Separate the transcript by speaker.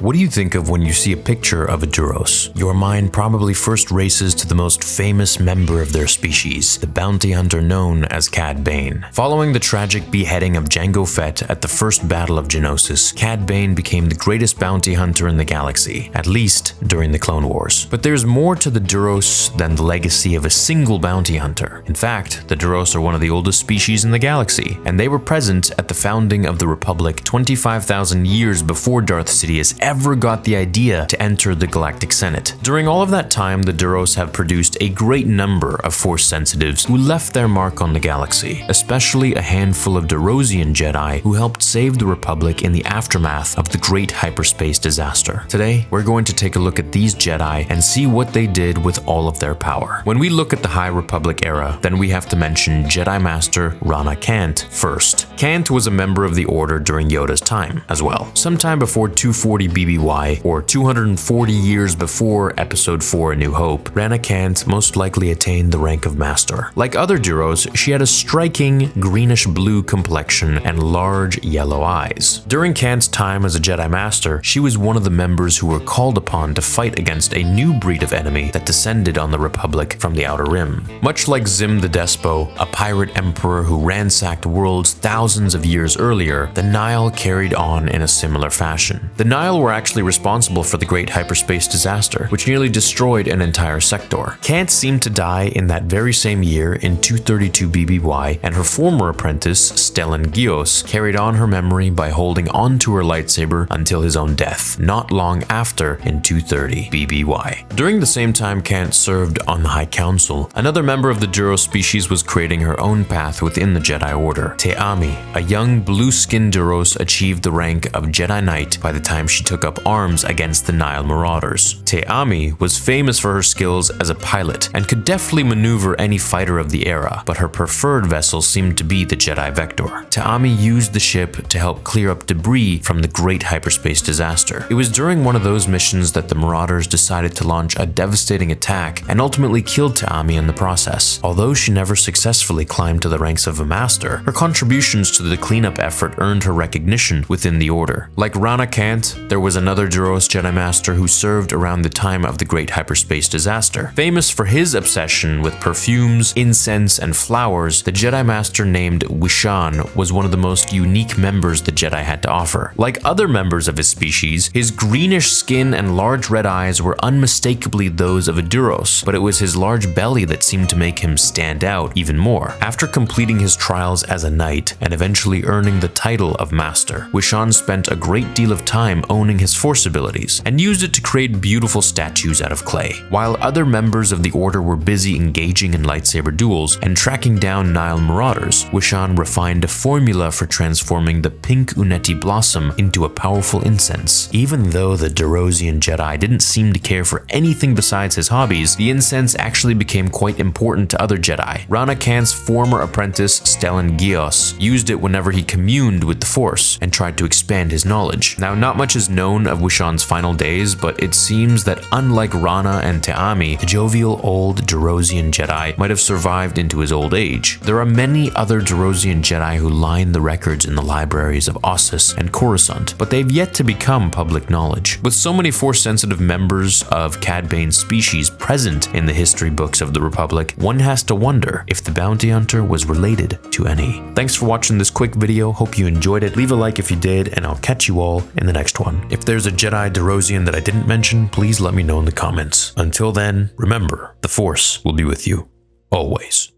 Speaker 1: What do you think of when you see a picture of a Duros? Your mind probably first races to the most famous member of their species, the bounty hunter known as Cad Bane. Following the tragic beheading of Jango Fett at the First Battle of Geonosis, Cad Bane became the greatest bounty hunter in the galaxy, at least during the Clone Wars. But there's more to the Duros than the legacy of a single bounty hunter. In fact, the Duros are one of the oldest species in the galaxy, and they were present at the founding of the Republic 25,000 years before Darth Sidious ever got the idea to enter the Galactic Senate. During all of that time, the Duros have produced a great number of Force sensitives who left their mark on the galaxy, especially a handful of Durosian Jedi who helped save the Republic in the aftermath of the Great Hyperspace Disaster. Today, we're going to take a look at these Jedi and see what they did with all of their power. When we look at the High Republic era, then we have to mention Jedi Master Rana Kant first. Kant was a member of the Order during Yoda's time as well. Sometime before 240 BBY, or 240 years before Episode 4 A New Hope, Rana Kant most likely attained the rank of Master. Like other Duros, she had a striking greenish-blue complexion and large yellow eyes. During Kant's time as a Jedi Master, she was one of the members who were called upon to fight against a new breed of enemy that descended on the Republic from the Outer Rim. Much like Zim the Despo, a pirate emperor who ransacked worlds thousands of years earlier, the Nihil carried on in a similar fashion. The Nihil were actually responsible for the Great Hyperspace Disaster, which nearly destroyed an entire sector. Kant seemed to die in that very same year in 232 BBY, and her former apprentice, Stellan Gios, carried on her memory by holding onto her lightsaber until his own death, not long after in 230 BBY. During the same time Kant served on the High Council, another member of the Duros species was creating her own path within the Jedi Order. Te'ami, a young blue-skinned Duros, achieved the rank of Jedi Knight by the time she took up arms against the Nihil Marauders. Te'ami was famous for her skills as a pilot and could deftly maneuver any fighter of the era, but her preferred vessel seemed to be the Jedi Vector. Te'ami used the ship to help clear up debris from the Great Hyperspace Disaster. It was during one of those missions that the Marauders decided to launch a devastating attack and ultimately killed Te'ami in the process. Although she never successfully climbed to the ranks of a Master, her contributions to the cleanup effort earned her recognition within the Order. Like Rana Kant, there was another Duros Jedi Master who served around the time of the Great Hyperspace Disaster. Famous for his obsession with perfumes, incense, and flowers, the Jedi Master named Wishan was one of the most unique members the Jedi had to offer. Like other members of his species, his greenish skin and large red eyes were unmistakably those of a Duros, but it was his large belly that seemed to make him stand out even more. After completing his trials as a knight and eventually earning the title of Master, Wishan spent a great deal of time owning his Force abilities and used it to create beautiful statues out of clay. While other members of the Order were busy engaging in lightsaber duels and tracking down Nihil Marauders, Wishan refined a formula for transforming the pink Uneti blossom into a powerful incense. Even though the Durosian Jedi didn't seem to care for anything besides his hobbies, the incense actually became quite important to other Jedi. Rana Kant's former apprentice, Stellan Gios, used it whenever he communed with the Force and tried to expand his knowledge. Now, not much is known of Wishan's final days, but it seems that unlike Rana and Te'ami, the jovial old Durosian Jedi might have survived into his old age. There are many other Durosian Jedi who line the records in the libraries of Ossus and Coruscant, but they've yet to become public knowledge. With so many Force-sensitive members of Cad Bane's species present in the history books of the Republic, one has to wonder if the bounty hunter was related to any. Thanks for watching this quick video. Hope you enjoyed it. Leave a like if you did, and I'll catch you all in the next one. If there's a Jedi Durosian that I didn't mention, please let me know in the comments. Until then, remember, the Force will be with you always.